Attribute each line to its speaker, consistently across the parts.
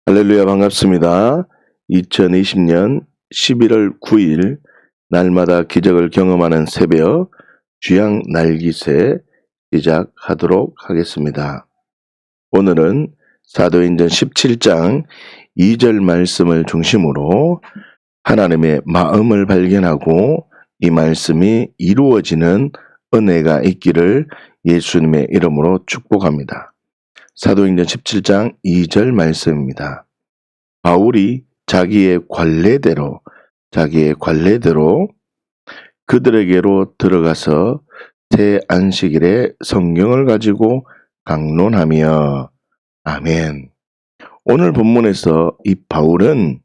Speaker 1: 할렐루야, 반갑습니다. 2020년 11월 9일 날마다 기적을 경험하는 새벽 주양 날기새 시작하도록 하겠습니다. 오늘은 사도행전 17장 2절 말씀을 중심으로 하나님의 마음을 발견하고 이 말씀이 이루어지는 은혜가 있기를 예수님의 이름으로 축복합니다. 사도행전 17장 2절 말씀입니다. 바울이 자기의 관례대로 그들에게로 들어가서 새 안식일에 성경을 가지고 강론하며. 아멘. 오늘 본문에서 이 바울은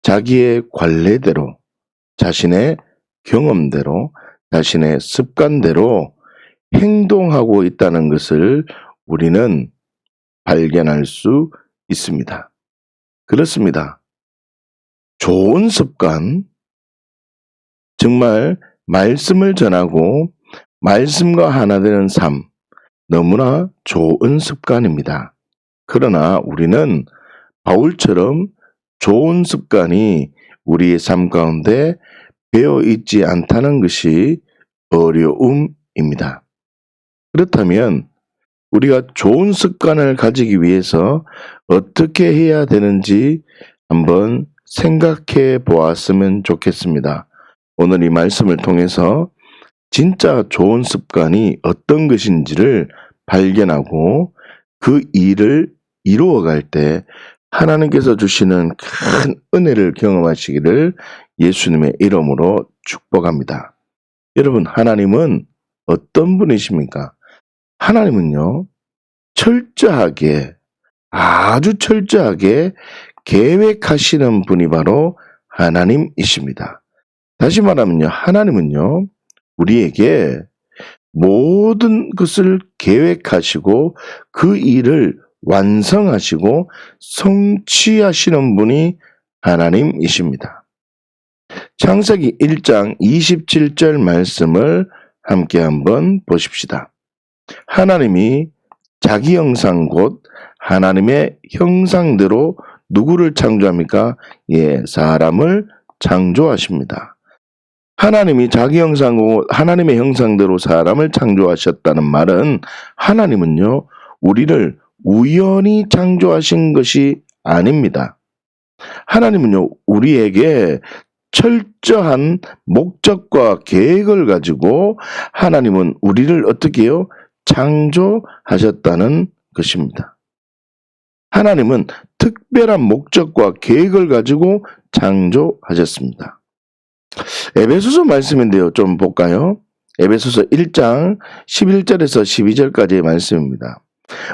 Speaker 1: 자기의 관례대로, 자신의 경험대로, 자신의 습관대로 행동하고 있다는 것을 우리는 발견할 수 있습니다. 그렇습니다. 좋은 습관, 정말 말씀을 전하고 말씀과 하나 되는 삶, 너무나 좋은 습관입니다. 그러나 우리는 바울처럼 좋은 습관이 우리의 삶 가운데 배어 있지 않다는 것이 어려움입니다. 그렇다면 우리가 좋은 습관을 가지기 위해서 어떻게 해야 되는지 한번 생각해 보았으면 좋겠습니다. 오늘 이 말씀을 통해서 진짜 좋은 습관이 어떤 것인지를 발견하고 그 일을 이루어갈 때 하나님께서 주시는 큰 은혜를 경험하시기를 예수님의 이름으로 축복합니다. 여러분, 하나님은 어떤 분이십니까? 하나님은요, 아주 철저하게 계획하시는 분이 바로 하나님이십니다. 다시 말하면요, 하나님은요, 우리에게 모든 것을 계획하시고 그 일을 완성하시고 성취하시는 분이 하나님이십니다. 창세기 1장 27절 말씀을 함께 한번 보십시다. 하나님이 자기 형상 곧 하나님의 형상대로 누구를 창조합니까? 사람을 창조하십니다. 하나님이 자기 형상 곧 하나님의 형상대로 사람을 창조하셨다는 말은 하나님은요, 우리를 우연히 창조하신 것이 아닙니다. 하나님은요, 우리에게 철저한 목적과 계획을 가지고 하나님은 우리를 어떻게 해요? 창조하셨다는 것입니다. 하나님은 특별한 목적과 계획을 가지고 창조하셨습니다. 에베소서 말씀인데요, 좀 볼까요? 에베소서 1장 11절에서 12절까지의 말씀입니다.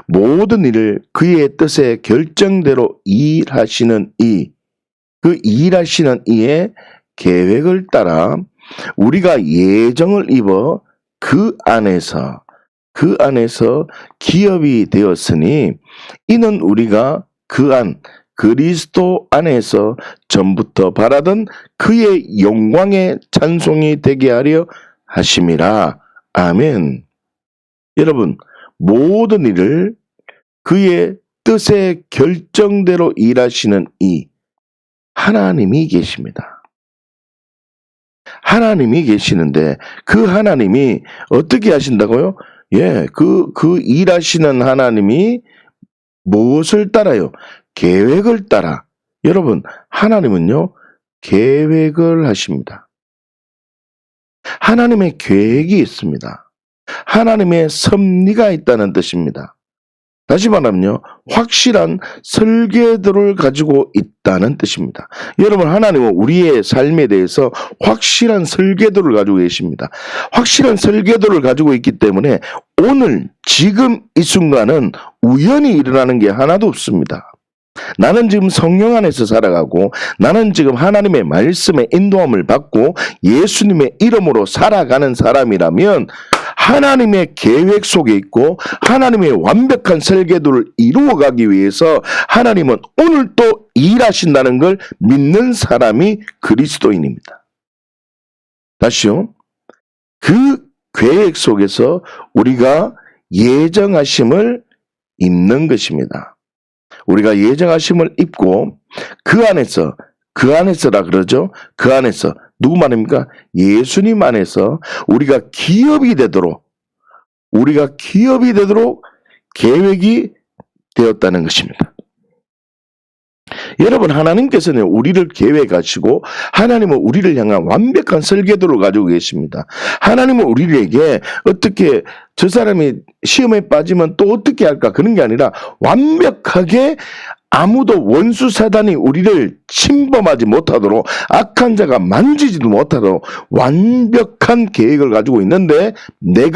Speaker 1: 모든 일을 그의 뜻의 결정대로 일하시는 그 일하시는 이의 계획을 따라 우리가 예정을 입어 그 안에서 기업이 되었으니 이는 우리가 그리스도 안에서 전부터 바라던 그의 영광의 찬송이 되게 하려 하심이라. 아멘. 여러분, 모든 일을 그의 뜻의 결정대로 일하시는 하나님이 계십니다. 하나님이 계시는데 그 하나님이 어떻게 하신다고요? 그 일하시는 하나님이 무엇을 따라요? 계획을 따라. 여러분, 하나님은요, 계획을 하십니다. 하나님의 계획이 있습니다. 하나님의 섭리가 있다는 뜻입니다. 다시 말하면요, 확실한 설계도를 가지고 있다는 뜻입니다. 여러분, 하나님은 우리의 삶에 대해서 확실한 설계도를 가지고 계십니다. 확실한 설계도를 가지고 있기 때문에 오늘 지금 이 순간은 우연히 일어나는 게 하나도 없습니다. 나는 지금 성령 안에서 살아가고 나는 지금 하나님의 말씀에 인도함을 받고 예수님의 이름으로 살아가는 사람이라면 하나님의 계획 속에 있고 하나님의 완벽한 설계도를 이루어가기 위해서 하나님은 오늘 또 일하신다는 걸 믿는 사람이 그리스도인입니다. 다시요. 그 계획 속에서 우리가 예정하심을 입는 것입니다. 우리가 예정하심을 입고 그 안에서라 그러죠. 그 안에서 누구 말입니까? 예수님 안에서 우리가 기업이 되도록 계획이 되었다는 것입니다. 여러분, 하나님께서는 우리를 계획하시고 하나님은 우리를 향한 완벽한 설계도를 가지고 계십니다. 하나님은 우리에게 어떻게 저 사람이 시험에 빠지면 또 어떻게 할까 그런 게 아니라 완벽하게 아무도 원수 사단이 우리를 침범하지 못하도록 악한 자가 만지지도 못하도록 완벽한 계획을 가지고 있는데 내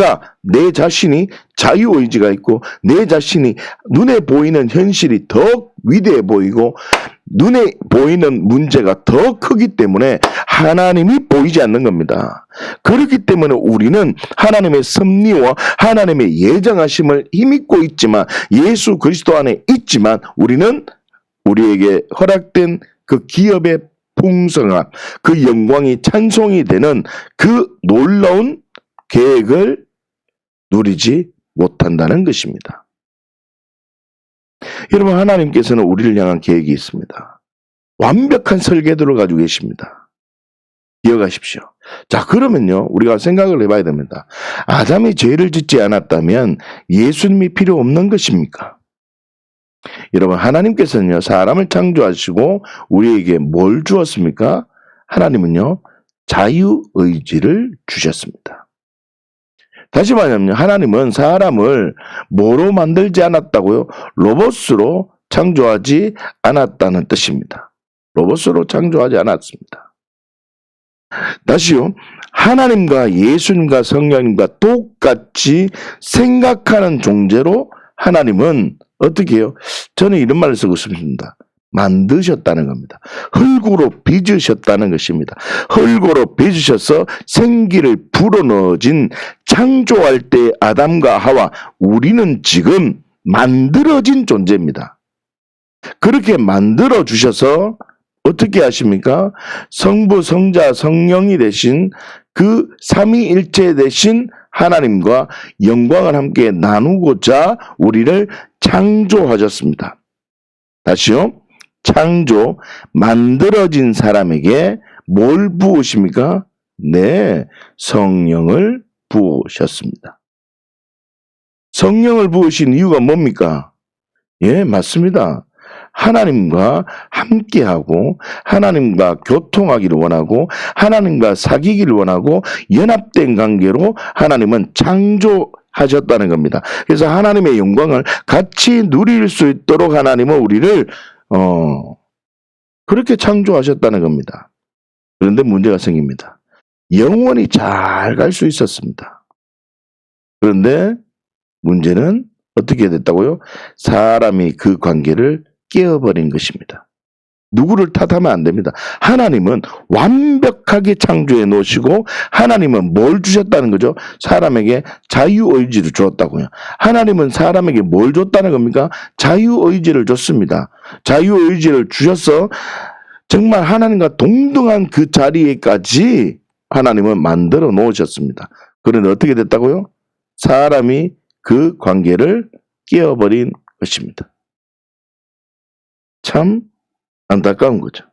Speaker 1: 자신이 자유의지가 있고 내 자신이 눈에 보이는 현실이 더 위대해 보이고 눈에 보이는 문제가 더 크기 때문에 하나님이 보이지 않는 겁니다. 그렇기 때문에 우리는 하나님의 섭리와 하나님의 예정하심을 힘입고 있지만 예수 그리스도 안에 있지만 우리는 우리에게 허락된 그 기업의 풍성함, 그 영광이 찬송이 되는 그 놀라운 계획을 누리지 못한다는 것입니다. 여러분, 하나님께서는 우리를 향한 계획이 있습니다. 완벽한 설계도를 가지고 계십니다. 기억하십시오. 자, 그러면요, 우리가 생각을 해봐야 됩니다. 아담이 죄를 짓지 않았다면 예수님이 필요 없는 것입니까? 여러분, 하나님께서는요, 사람을 창조하시고 우리에게 뭘 주었습니까? 하나님은요, 자유의지를 주셨습니다. 다시 말하면 하나님은 사람을 뭐로 만들지 않았다고요? 로봇으로 창조하지 않았다는 뜻입니다. 로봇으로 창조하지 않았습니다. 다시요. 하나님과 예수님과 성령님과 똑같이 생각하는 존재로 하나님은 어떻게 해요? 저는 이런 말을 쓰고 싶습니다. 만드셨다는 겁니다. 흙으로 빚으셨다는 것입니다. 흙으로 빚으셔서 생기를 불어넣어진 창조할 때 아담과 하와 우리는 지금 만들어진 존재입니다. 그렇게 만들어 주셔서 어떻게 하십니까? 성부, 성자, 성령이 되신 그 삼위일체 되신 하나님과 영광을 함께 나누고자 우리를 창조하셨습니다. 다시요. 창조, 만들어진 사람에게 뭘 부으십니까? 네, 성령을 부으셨습니다. 성령을 부으신 이유가 뭡니까? 예, 맞습니다. 하나님과 함께하고 하나님과 교통하기를 원하고 하나님과 사귀기를 원하고 연합된 관계로 하나님은 창조하셨다는 겁니다. 그래서 하나님의 영광을 같이 누릴 수 있도록 하나님은 우리를 그렇게 창조하셨다는 겁니다. 그런데 문제가 생깁니다. 영원히 잘 갈 수 있었습니다. 그런데 문제는 어떻게 됐다고요? 사람이 그 관계를 깨어버린 것입니다. 누구를 탓하면 안 됩니다. 하나님은 완벽하게 창조해 놓으시고 하나님은 뭘 주셨다는 거죠? 사람에게 자유의지를 주었다고요. 하나님은 사람에게 뭘 줬다는 겁니까? 자유의지를 줬습니다. 자유의지를 주셔서 정말 하나님과 동등한 그 자리에까지 하나님은 만들어 놓으셨습니다. 그런데 어떻게 됐다고요? 사람이 그 관계를 깨어버린 것입니다. 참 안타까운 거죠.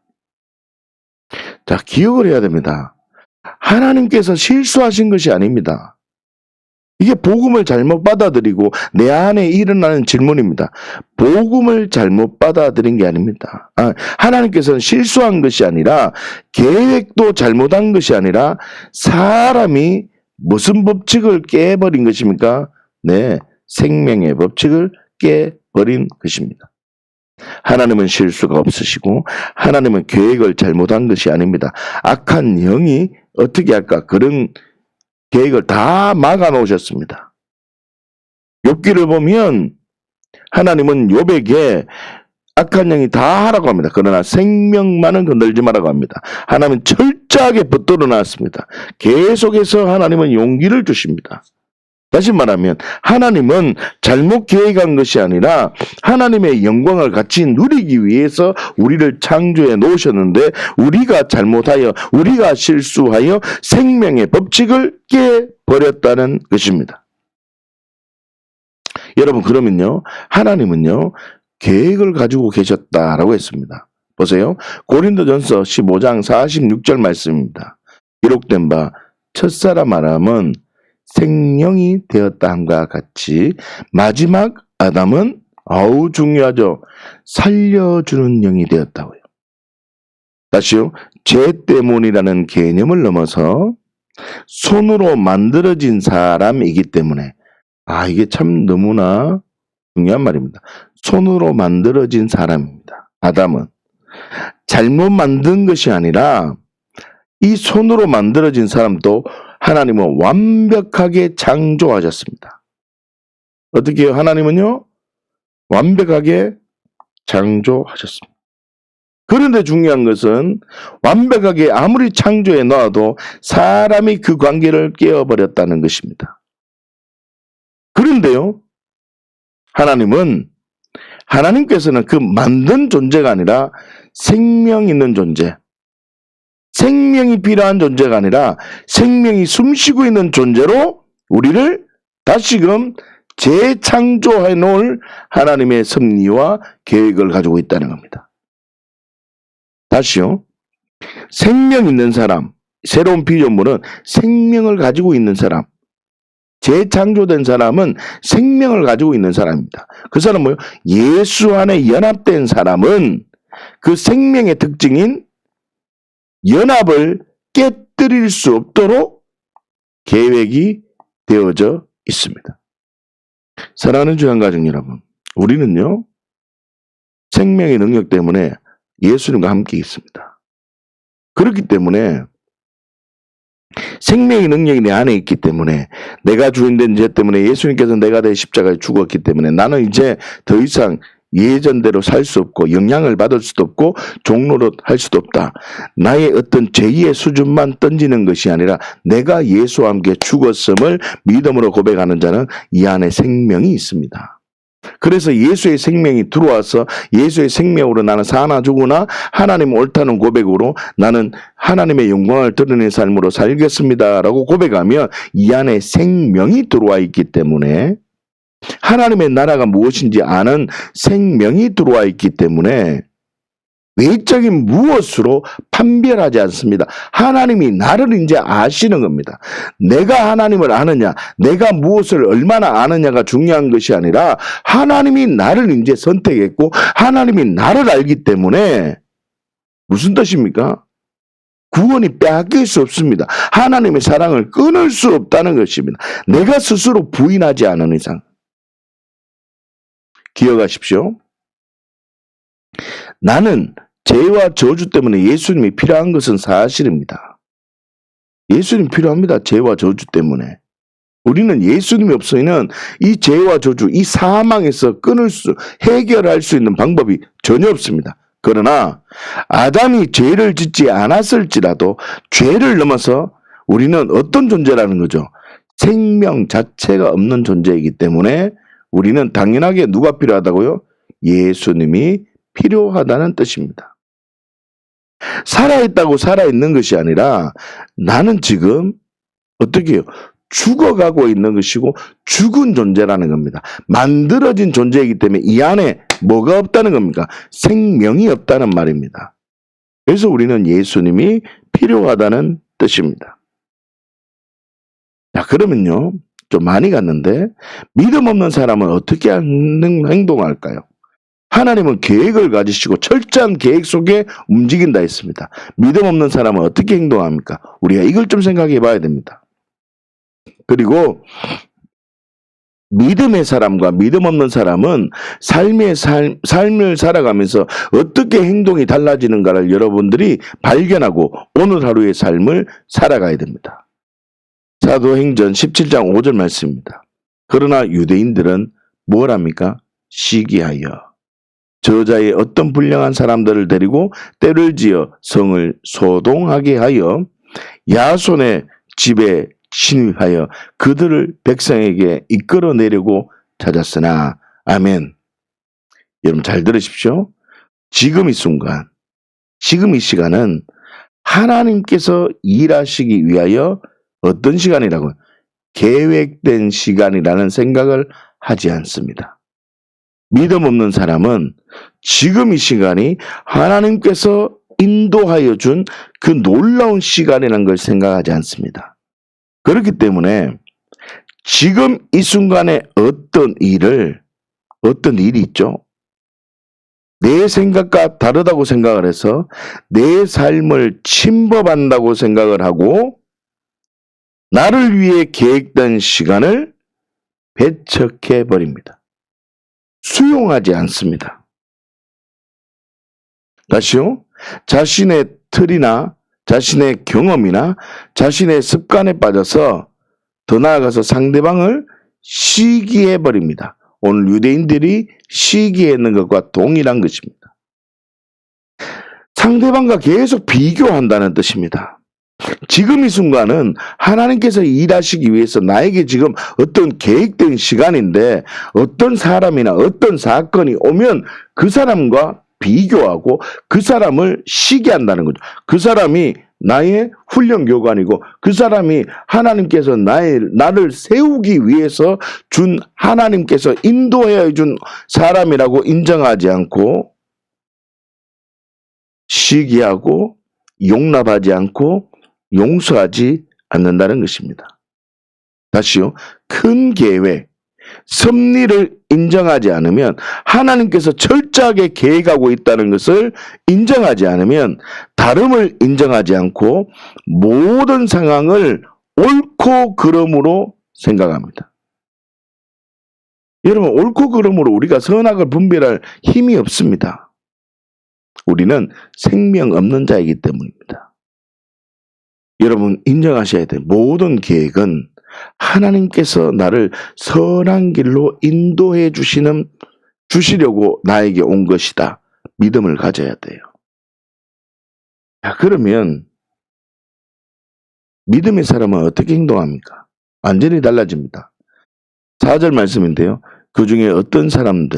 Speaker 1: 자, 기억을 해야 됩니다. 하나님께서 실수하신 것이 아닙니다. 이게 복음을 잘못 받아들이고 내 안에 일어나는 질문입니다. 복음을 잘못 받아들인 게 아닙니다. 하나님께서는 실수한 것이 아니라 계획도 잘못한 것이 아니라 사람이 무슨 법칙을 깨버린 것입니까? 네, 생명의 법칙을 깨버린 것입니다. 하나님은 실수가 없으시고 하나님은 계획을 잘못한 것이 아닙니다. 악한 영이 어떻게 할까? 그런 계획을 다 막아 놓으셨습니다. 욥기를 보면 하나님은 욥에게 악한 영이 다 하라고 합니다. 그러나 생명만은 건들지 말라고 합니다. 하나님은 철저하게 붙들어 놨습니다. 계속해서 하나님은 용기를 주십니다. 다시 말하면 하나님은 잘못 계획한 것이 아니라 하나님의 영광을 같이 누리기 위해서 우리를 창조해 놓으셨는데 우리가 잘못하여 우리가 실수하여 생명의 법칙을 깨버렸다는 것입니다. 여러분, 그러면요, 하나님은요 계획을 가지고 계셨다라고 했습니다. 보세요. 고린도전서 15장 46절 말씀입니다. 기록된 바 첫사람 아담은 생령이 되었다 함과 같이 마지막 아담은 아우 중요하죠. 살려주는 영이 되었다고요. 다시요. 죄 때문이라는 개념을 넘어서 손으로 만들어진 사람이기 때문에 이게 참 너무나 중요한 말입니다. 손으로 만들어진 사람입니다. 아담은 잘못 만든 것이 아니라 이 손으로 만들어진 사람도 하나님은 완벽하게 창조하셨습니다. 어떻게 해요? 하나님은요 완벽하게 창조하셨습니다. 그런데 중요한 것은 완벽하게 아무리 창조해 놔도 사람이 그 관계를 깨어버렸다는 것입니다. 그런데요 하나님께서는 그 만든 존재가 아니라 생명 있는 존재, 생명이 필요한 존재가 아니라 생명이 숨쉬고 있는 존재로 우리를 다시금 재창조해 놓을 하나님의 섭리와 계획을 가지고 있다는 겁니다. 다시요. 생명 있는 사람, 새로운 피조물은 생명을 가지고 있는 사람, 재창조된 사람은 생명을 가지고 있는 사람입니다. 그 사람은 뭐예요? 예수 안에 연합된 사람은 그 생명의 특징인 연합을 깨뜨릴 수 없도록 계획이 되어져 있습니다. 사랑하는 주양가족 여러분, 우리는요 생명의 능력 때문에 예수님과 함께 있습니다. 그렇기 때문에 생명의 능력이 내 안에 있기 때문에 내가 주인된 죄 때문에 예수님께서 내가 내 십자가에 죽었기 때문에 나는 이제 더 이상 예전대로 살 수 없고 영향을 받을 수도 없고 종노릇 할 수도 없다. 나의 어떤 죄의 수준만 던지는 것이 아니라 내가 예수와 함께 죽었음을 믿음으로 고백하는 자는 이 안에 생명이 있습니다. 그래서 예수의 생명이 들어와서 예수의 생명으로 나는 사나 죽으나 하나님 옳다는 고백으로 나는 하나님의 영광을 드러내는 삶으로 살겠습니다라고 고백하면 이 안에 생명이 들어와 있기 때문에 하나님의 나라가 무엇인지 아는 생명이 들어와 있기 때문에 외적인 무엇으로 판별하지 않습니다. 하나님이 나를 이제 아시는 겁니다. 내가 하나님을 아느냐, 내가 무엇을 얼마나 아느냐가 중요한 것이 아니라 하나님이 나를 이제 선택했고 하나님이 나를 알기 때문에 무슨 뜻입니까? 구원이 빼앗길 수 없습니다. 하나님의 사랑을 끊을 수 없다는 것입니다. 내가 스스로 부인하지 않은 이상. 기억하십시오. 나는 죄와 저주 때문에 예수님이 필요한 것은 사실입니다. 예수님 필요합니다. 죄와 저주 때문에. 우리는 예수님이 없으면 이 죄와 저주, 이 사망에서 해결할 수 있는 방법이 전혀 없습니다. 그러나 아담이 죄를 짓지 않았을지라도 죄를 넘어서 우리는 어떤 존재라는 거죠? 생명 자체가 없는 존재이기 때문에 우리는 당연하게 누가 필요하다고요? 예수님이 필요하다는 뜻입니다. 살아있다고 살아있는 것이 아니라 나는 지금 어떻게 해요? 죽어가고 있는 것이고 죽은 존재라는 겁니다. 만들어진 존재이기 때문에 이 안에 뭐가 없다는 겁니까? 생명이 없다는 말입니다. 그래서 우리는 예수님이 필요하다는 뜻입니다. 자, 그러면요. 좀 많이 갔는데 믿음 없는 사람은 어떻게 행동할까요? 하나님은 계획을 가지시고 철저한 계획 속에 움직인다 했습니다. 믿음 없는 사람은 어떻게 행동합니까? 우리가 이걸 좀 생각해 봐야 됩니다. 그리고 믿음의 사람과 믿음 없는 사람은 삶을 살아가면서 어떻게 행동이 달라지는가를 여러분들이 발견하고 오늘 하루의 삶을 살아가야 됩니다. 사도행전 17장 5절 말씀입니다. 그러나 유대인들은 뭘 합니까? 시기하여 저자의 어떤 불량한 사람들을 데리고 때를 지어 성을 소동하게 하여 야손의 집에 침입하여 그들을 백성에게 이끌어내려고 찾았으나 아멘. 여러분 잘 들으십시오. 지금 이 순간, 지금 이 시간은 하나님께서 일하시기 위하여 어떤 시간이라고요? 계획된 시간이라는 생각을 하지 않습니다. 믿음 없는 사람은 지금 이 시간이 하나님께서 인도하여 준 그 놀라운 시간이라는 걸 생각하지 않습니다. 그렇기 때문에 지금 이 순간에 어떤 일이 있죠? 내 생각과 다르다고 생각을 해서 내 삶을 침범한다고 생각을 하고 나를 위해 계획된 시간을 배척해 버립니다. 수용하지 않습니다. 다시요. 자신의 틀이나 자신의 경험이나 자신의 습관에 빠져서 더 나아가서 상대방을 시기해 버립니다. 오늘 유대인들이 시기했는 것과 동일한 것입니다. 상대방과 계속 비교한다는 뜻입니다. 지금 이 순간은 하나님께서 일하시기 위해서 나에게 지금 어떤 계획된 시간인데 어떤 사람이나 어떤 사건이 오면 그 사람과 비교하고 그 사람을 시기한다는 거죠. 그 사람이 나의 훈련 교관이고 그 사람이 하나님께서 나를 세우기 위해서 준 하나님께서 인도해 준 사람이라고 인정하지 않고 시기하고 용납하지 않고 용서하지 않는다는 것입니다. 다시요. 큰 계획, 섭리를 인정하지 않으면 하나님께서 철저하게 계획하고 있다는 것을 인정하지 않으면 다름을 인정하지 않고 모든 상황을 옳고 그름으로 생각합니다. 여러분, 옳고 그름으로 우리가 선악을 분별할 힘이 없습니다. 우리는 생명 없는 자이기 때문입니다. 여러분 인정하셔야 돼요. 모든 계획은 하나님께서 나를 선한 길로 인도해 주시려고 나에게 온 것이다. 믿음을 가져야 돼요. 자, 그러면 믿음의 사람은 어떻게 행동합니까? 완전히 달라집니다. 4절 말씀인데요. 그 중에 어떤 사람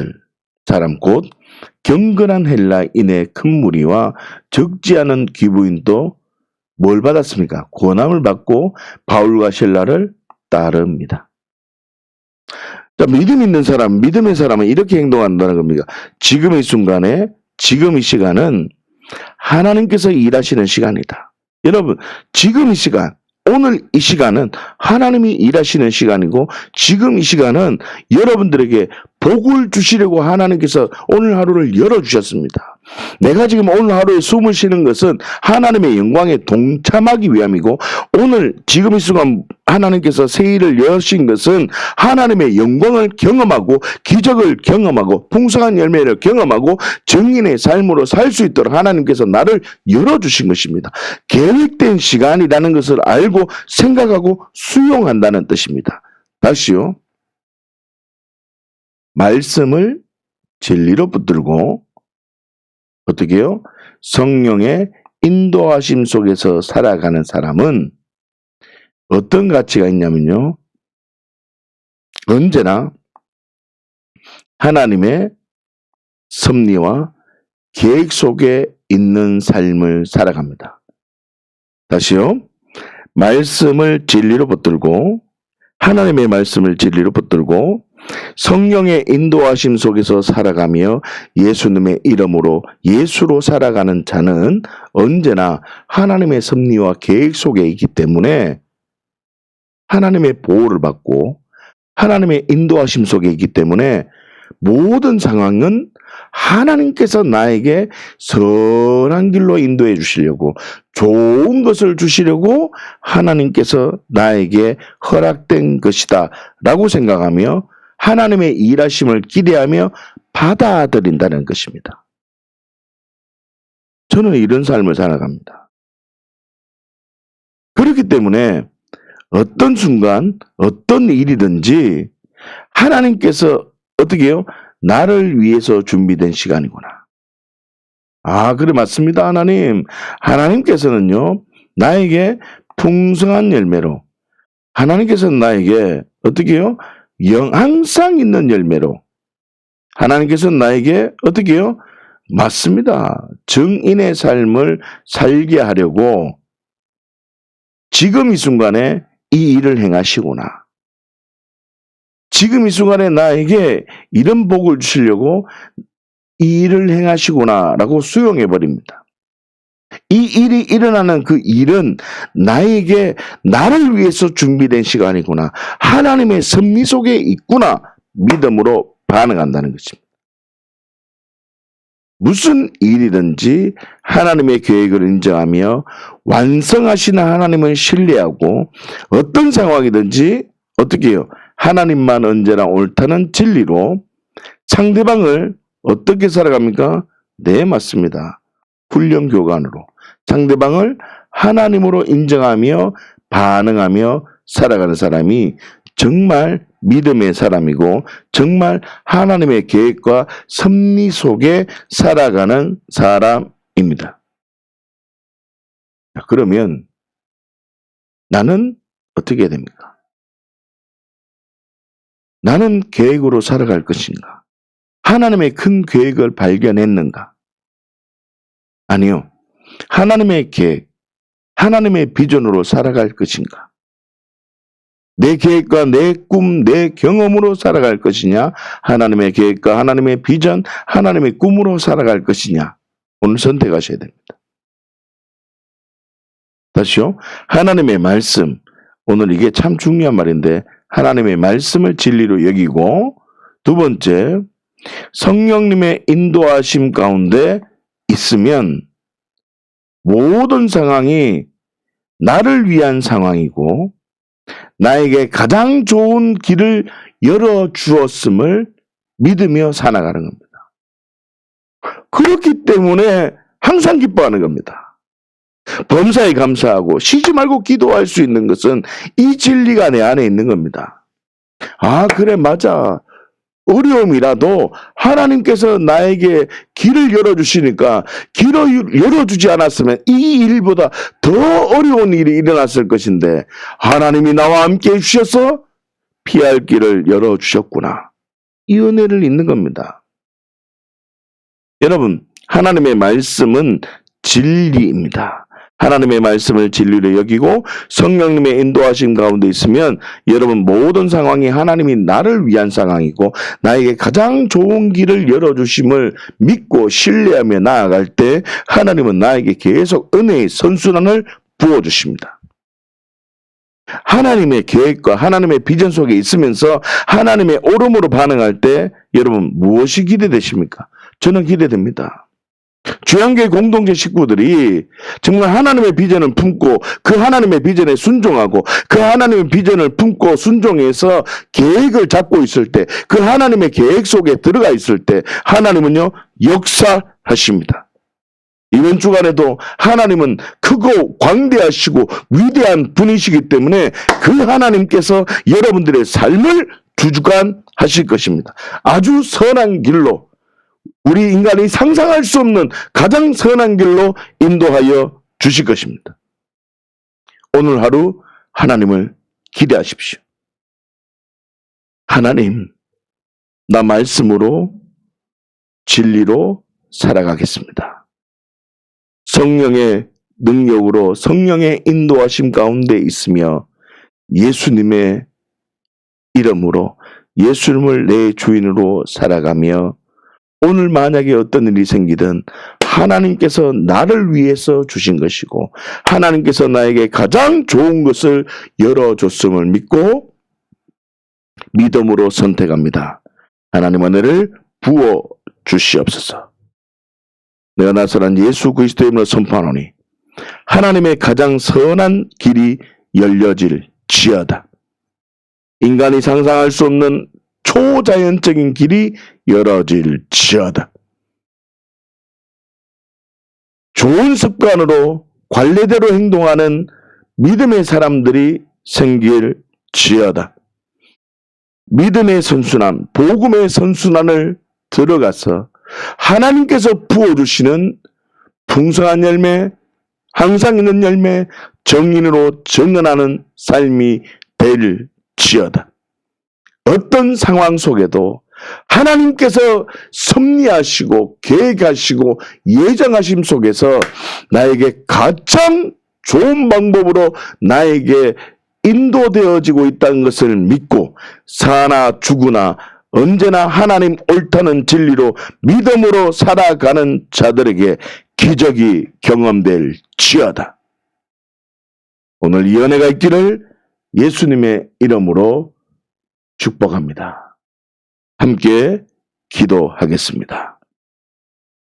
Speaker 1: 곧 경건한 헬라인의 큰 무리와 적지 않은 귀부인도 뭘 받았습니까? 권함을 받고 바울과 실라를 따릅니다. 자, 믿음의 사람은 이렇게 행동한다는 겁니다. 지금 이 순간에, 지금 이 시간은 하나님께서 일하시는 시간이다. 여러분, 지금 이 시간, 오늘 이 시간은 하나님이 일하시는 시간이고 지금 이 시간은 여러분들에게 복을 주시려고 하나님께서 오늘 하루를 열어주셨습니다. 내가 지금 오늘 하루에 숨을 쉬는 것은 하나님의 영광에 동참하기 위함이고 오늘 지금 이 순간 하나님께서 새 일을 여신 것은 하나님의 영광을 경험하고 기적을 경험하고 풍성한 열매를 경험하고 정인의 삶으로 살 수 있도록 하나님께서 나를 열어주신 것입니다. 계획된 시간이라는 것을 알고 생각하고 수용한다는 뜻입니다. 다시요. 말씀을 진리로 붙들고 어떻게 해요? 성령의 인도하심 속에서 살아가는 사람은 어떤 가치가 있냐면요. 언제나 하나님의 섭리와 계획 속에 있는 삶을 살아갑니다. 다시요. 말씀을 진리로 붙들고 하나님의 말씀을 진리로 붙들고 성령의 인도하심 속에서 살아가며 예수님의 이름으로 예수로 살아가는 자는 언제나 하나님의 섭리와 계획 속에 있기 때문에 하나님의 보호를 받고 하나님의 인도하심 속에 있기 때문에 모든 상황은 하나님께서 나에게 선한 길로 인도해 주시려고 좋은 것을 주시려고 하나님께서 나에게 허락된 것이다 라고 생각하며 하나님의 일하심을 기대하며 받아들인다는 것입니다. 저는 이런 삶을 살아갑니다. 그렇기 때문에 어떤 순간 어떤 일이든지 하나님께서 어떻게 해요? 나를 위해서 준비된 시간이구나. 아, 그래 맞습니다. 하나님께서는요 나에게 풍성한 열매로 하나님께서는 나에게 어떻게 해요? 항상 있는 열매로 하나님께서는 나에게 어떻게 해요? 맞습니다. 정인의 삶을 살게 하려고 지금 이 순간에 이 일을 행하시구나. 지금 이 순간에 나에게 이런 복을 주시려고 이 일을 행하시구나라고 수용해 버립니다. 이 일이 일어나는 그 일은 나에게 나를 위해서 준비된 시간이구나. 하나님의 섭리 속에 있구나. 믿음으로 반응한다는 것입니다. 무슨 일이든지 하나님의 계획을 인정하며 완성하시는 하나님을 신뢰하고 어떤 상황이든지 어떻게 해요? 하나님만 언제나 옳다는 진리로 상대방을 어떻게 살아갑니까? 네, 맞습니다. 훈련 교관으로 상대방을 하나님으로 인정하며 반응하며 살아가는 사람이 정말 믿음의 사람이고 정말 하나님의 계획과 섭리 속에 살아가는 사람입니다. 그러면 나는 어떻게 해야 됩니까? 나는 계획으로 살아갈 것인가? 하나님의 큰 계획을 발견했는가? 아니요. 하나님의 계획, 하나님의 비전으로 살아갈 것인가? 내 계획과 내 꿈, 내 경험으로 살아갈 것이냐? 하나님의 계획과 하나님의 비전, 하나님의 꿈으로 살아갈 것이냐? 오늘 선택하셔야 됩니다. 다시요. 하나님의 말씀. 오늘 이게 참 중요한 말인데 하나님의 말씀을 진리로 여기고 두 번째, 성령님의 인도하심 가운데 있으면 모든 상황이 나를 위한 상황이고 나에게 가장 좋은 길을 열어주었음을 믿으며 살아가는 겁니다. 그렇기 때문에 항상 기뻐하는 겁니다. 범사에 감사하고 쉬지 말고 기도할 수 있는 것은 이 진리가 내 안에 있는 겁니다. 아, 그래, 맞아. 어려움이라도 하나님께서 나에게 길을 열어주시니까 길을 열어주지 않았으면 이 일보다 더 어려운 일이 일어났을 것인데 하나님이 나와 함께 해주셔서 피할 길을 열어주셨구나. 이 은혜를 잊는 겁니다. 여러분, 하나님의 말씀은 진리입니다. 하나님의 말씀을 진리로 여기고 성령님의 인도하심 가운데 있으면 여러분 모든 상황이 하나님이 나를 위한 상황이고 나에게 가장 좋은 길을 열어주심을 믿고 신뢰하며 나아갈 때 하나님은 나에게 계속 은혜의 선순환을 부어주십니다. 하나님의 계획과 하나님의 비전 속에 있으면서 하나님의 오름으로 반응할 때 여러분 무엇이 기대되십니까? 저는 기대됩니다. 주양교회 공동체 식구들이 정말 하나님의 비전을 품고 그 하나님의 비전에 순종하고 그 하나님의 비전을 품고 순종해서 계획을 잡고 있을 때 그 하나님의 계획 속에 들어가 있을 때 하나님은요 역사하십니다. 이번 주간에도 하나님은 크고 광대하시고 위대한 분이시기 때문에 그 하나님께서 여러분들의 삶을 주관하실 것입니다. 아주 선한 길로 우리 인간이 상상할 수 없는 가장 선한 길로 인도하여 주실 것입니다. 오늘 하루 하나님을 기대하십시오. 하나님, 나 말씀으로 진리로 살아가겠습니다. 성령의 능력으로 성령의 인도하심 가운데 있으며 예수님의 이름으로 예수님을 내 주인으로 살아가며 오늘 만약에 어떤 일이 생기든 하나님께서 나를 위해서 주신 것이고 하나님께서 나에게 가장 좋은 것을 열어줬음을 믿고 믿음으로 선택합니다. 하나님 은혜를 부어 주시옵소서. 내가 나서란 예수 그리스도의 이름으로 선포하노니 하나님의 가장 선한 길이 열려질 지어다. 인간이 상상할 수 없는 초자연적인 길이 열어질 지어다. 좋은 습관으로 관례대로 행동하는 믿음의 사람들이 생길 지어다. 믿음의 선순환, 복음의 선순환을 들어가서 하나님께서 부어주시는 풍성한 열매, 항상 있는 열매, 정인으로 정연하는 삶이 될 지어다. 어떤 상황 속에도 하나님께서 섭리하시고 계획하시고 예정하심 속에서 나에게 가장 좋은 방법으로 나에게 인도되어지고 있다는 것을 믿고 사나 죽으나 언제나 하나님 옳다는 진리로 믿음으로 살아가는 자들에게 기적이 경험될 지어다. 오늘 이 은혜가 있기를 예수님의 이름으로 축복합니다. 함께 기도하겠습니다.